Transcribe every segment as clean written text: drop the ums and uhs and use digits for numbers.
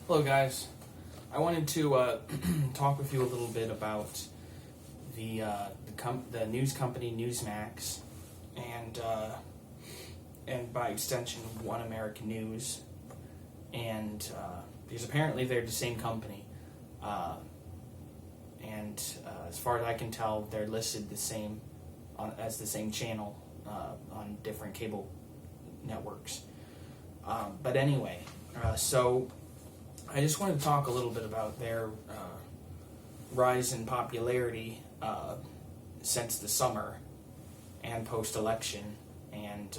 Hello, guys. I wanted to talk with you a little bit about the news company Newsmax, and by extension, One American News, and because apparently they're the same company, and as far as I can tell, they're listed the same as the same channel on different cable networks. But anyway, so I just wanted to talk a little bit about their rise in popularity since the summer and post-election, and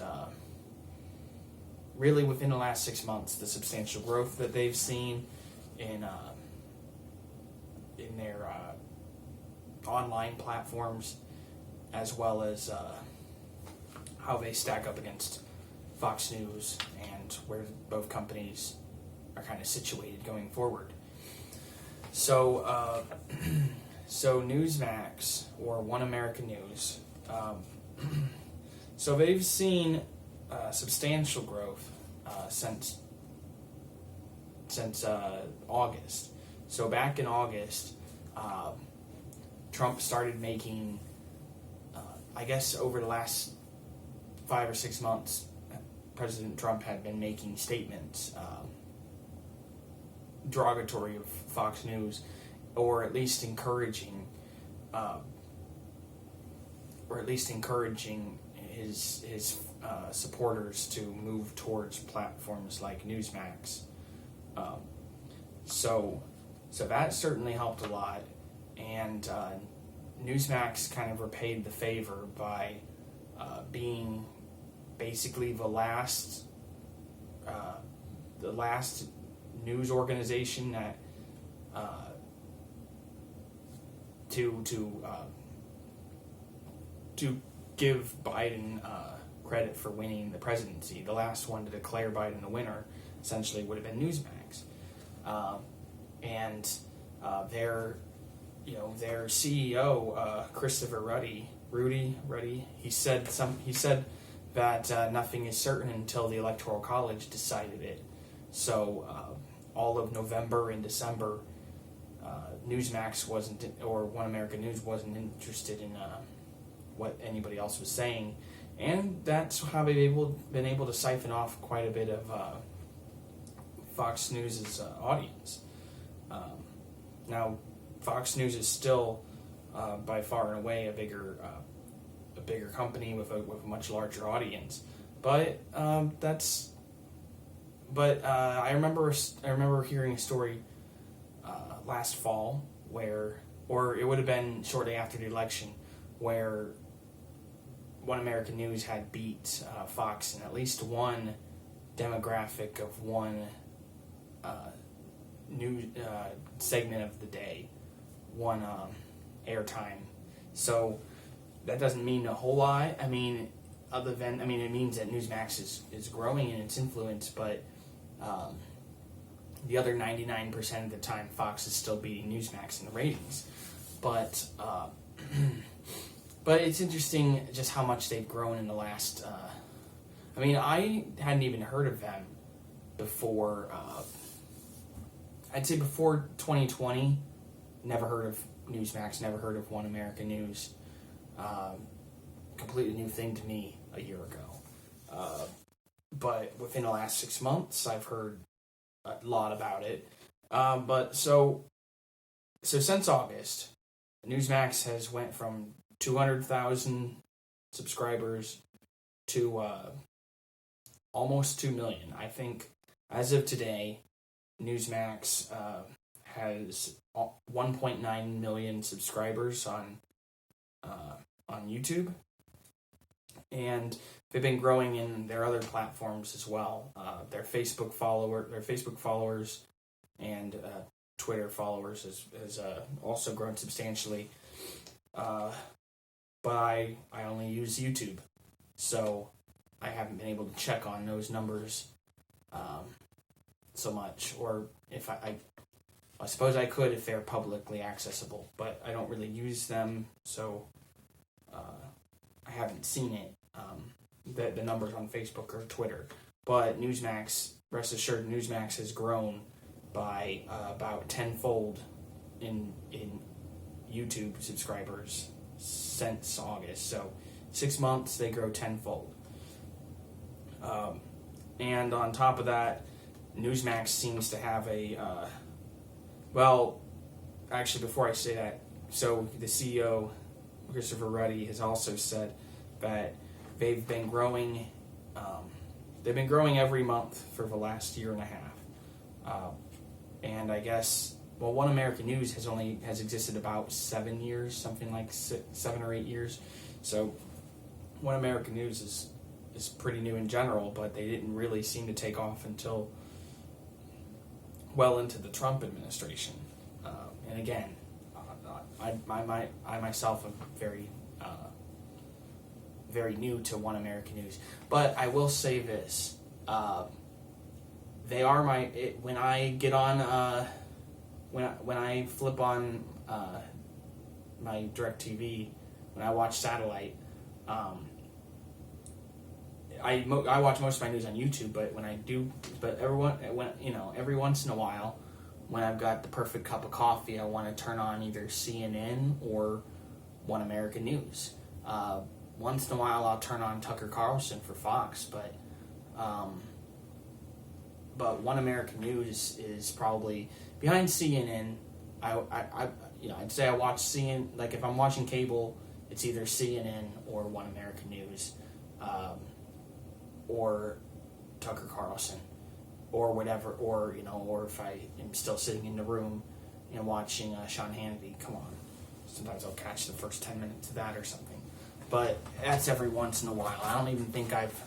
really within the last 6 months, the substantial growth that they've seen in their online platforms, as well as how they stack up against Fox News and where both companies are kind of situated going forward. So, so Newsmax, or One American News, so they've seen substantial growth since August. So back in August, Trump started making, I guess over the last 5 or 6 months, President Trump had been making statements derogatory of Fox News, or at least encouraging his supporters to move towards platforms like Newsmax. So that certainly helped a lot, and Newsmax kind of repaid the favor by being basically the last news organization that to give Biden credit for winning the presidency. The last one to declare Biden the winner essentially would have been Newsmax, and their CEO Christopher Rudy. He said that nothing is certain until the Electoral College decided it. So all of November and December, Newsmax wasn't, or One American News wasn't interested in what anybody else was saying, and that's how they've been able to siphon off quite a bit of Fox News' audience. Now, Fox News is still by far and away a bigger company with a much larger audience, but I remember hearing a story last fall or it would have been shortly after the election, where One American News had beat Fox in at least one demographic of one news segment of the day, one airtime. So that doesn't mean a whole lot. It means that Newsmax is growing in its influence, but the other 99% of the time, Fox is still beating Newsmax in the ratings. But but it's interesting just how much they've grown in the last. I hadn't even heard of them before. I'd say before 2020, never heard of Newsmax, never heard of One American News. Completely new thing to me a year ago. But within the last 6 months, I've heard a lot about it. But so since August, Newsmax has went from 200,000 subscribers to almost 2 million. I think as of today, Newsmax has 1.9 million subscribers on YouTube, and they've been growing in their other platforms as well. Their Facebook followers and Twitter followers has also grown substantially. But I only use YouTube, so I haven't been able to check on those numbers so much. Or if I suppose I could if they're publicly accessible, but I don't really use them, so I haven't seen it. The numbers on Facebook or Twitter. But Newsmax, rest assured, Newsmax has grown by about tenfold in YouTube subscribers since August. So 6 months they grow tenfold. And on top of that, Newsmax seems to have a well, actually, before I say that, so the CEO, Christopher Ruddy, has also said that they've been growing. They've been growing every month for the last year and a half, and I guess One American News has existed about 7 years, something like 7 or 8 years. So One American News is pretty new in general, but they didn't really seem to take off until well into the Trump administration. And again, I myself am very new to One American News, but I will say this: they are when I get on when I flip on my DirecTV, when I watch satellite, I watch most of my news on YouTube, but every once in a while, when I've got the perfect cup of coffee, I want to turn on either CNN or One American News. Once in a while, I'll turn on Tucker Carlson for Fox, but One American News is probably behind CNN. I'd say I watch CNN. Like if I'm watching cable, it's either CNN or One American News, or Tucker Carlson, or whatever, or if I am still sitting in the room and watching Sean Hannity. Come on, sometimes I'll catch the first 10 minutes of that or something. But that's every once in a while. I don't even think I've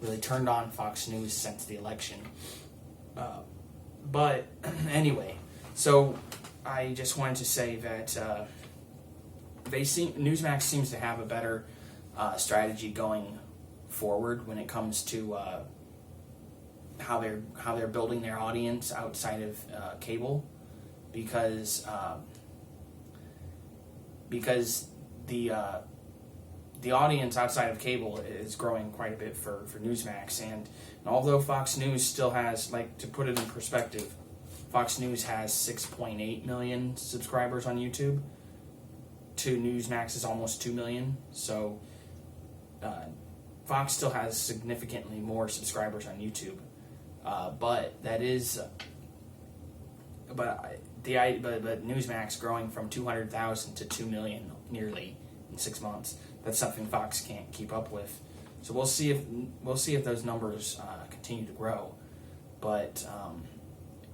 really turned on Fox News since the election. But anyway, so I just wanted to say that Newsmax seems to have a better strategy going forward when it comes to how they're building their audience outside of cable, because the audience outside of cable is growing quite a bit for Newsmax, and although Fox News still has, like, to put it in perspective, Fox News has 6.8 million subscribers on YouTube to Newsmax's almost 2 million, so Fox still has significantly more subscribers on YouTube, but Newsmax growing from 200,000 to 2 million nearly in 6 months. That's something Fox can't keep up with. So we'll see if those numbers continue to grow, but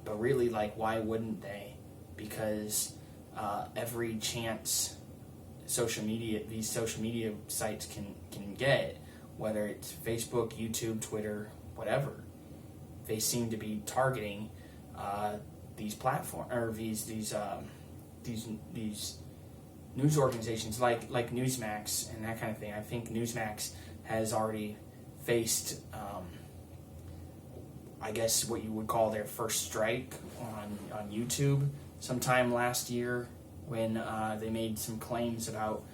really, like, why wouldn't they? Because every chance these social media sites can get, whether it's Facebook, YouTube, Twitter, whatever, they seem to be targeting these platforms or these news organizations like Newsmax and that kind of thing. I think Newsmax has already faced, I guess, what you would call their first strike on YouTube sometime last year when they made some claims about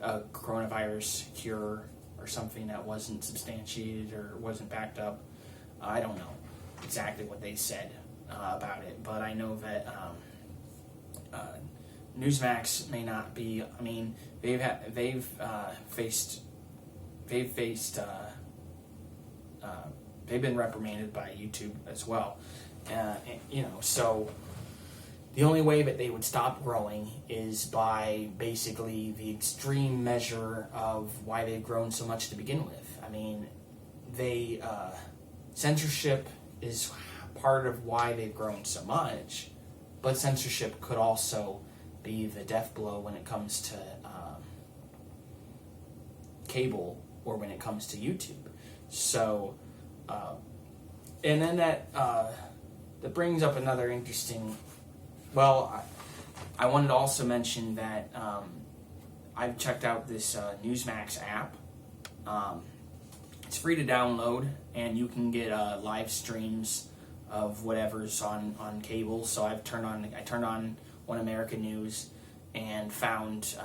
a coronavirus cure or something that wasn't substantiated or wasn't backed up. I don't know exactly what they said about it, but I know that Newsmax may not be. I mean, they've been reprimanded by YouTube as well. So the only way that they would stop growing is by basically the extreme measure of why they've grown so much to begin with. I mean, censorship is part of why they've grown so much, but censorship could also be the death blow when it comes to cable or when it comes to YouTube. So, and then that brings up another interesting. Well, I wanted to also mention that I've checked out this Newsmax app. It's free to download, and you can get live streams of whatever's on cable. So I turned on One American News and found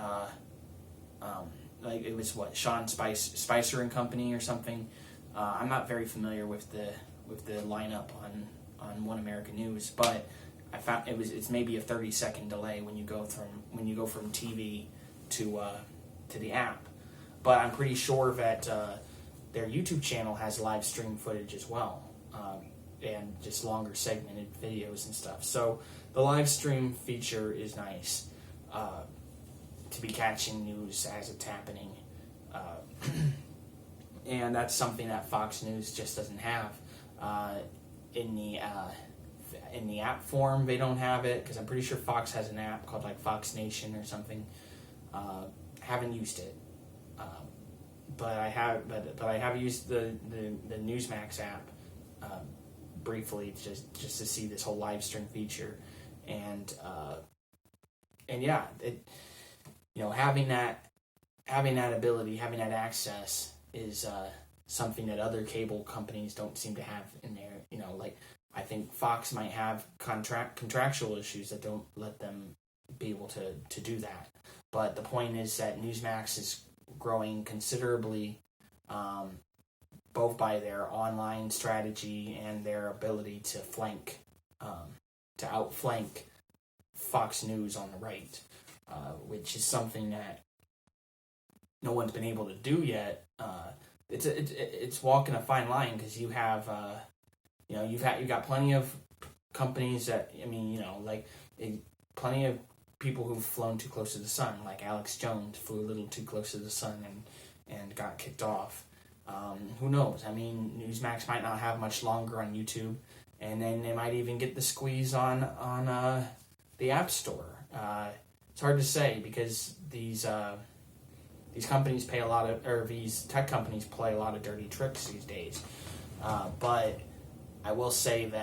like it was Sean Spicer and Company or something. I'm not very familiar with the lineup on One American News, but I found it's maybe a 30-second delay when you go from TV to the app. But I'm pretty sure that their YouTube channel has live stream footage as well, and just longer segmented videos and stuff. So the live stream feature is nice to be catching news as it's happening, and that's something that Fox News just doesn't have. In the app form, they don't have it, because I'm pretty sure Fox has an app called like Fox Nation or something. Haven't used it, but I have used the Newsmax app briefly, just to see this whole live stream feature, and yeah, having that ability, having that access is something that other cable companies don't seem to have in there. Like, I think Fox might have contractual issues that don't let them be able to do that. But the point is that Newsmax is growing considerably, both by their online strategy and their ability to outflank Fox News on the right, which is something that no one's been able to do yet. It's walking a fine line, because you have you've got plenty of companies that, plenty of people who've flown too close to the sun, like Alex Jones flew a little too close to the sun and got kicked off. Who knows? Newsmax might not have much longer on YouTube, and then they might even get the squeeze on the App Store. It's hard to say, because these companies these tech companies play a lot of dirty tricks these days. But I will say that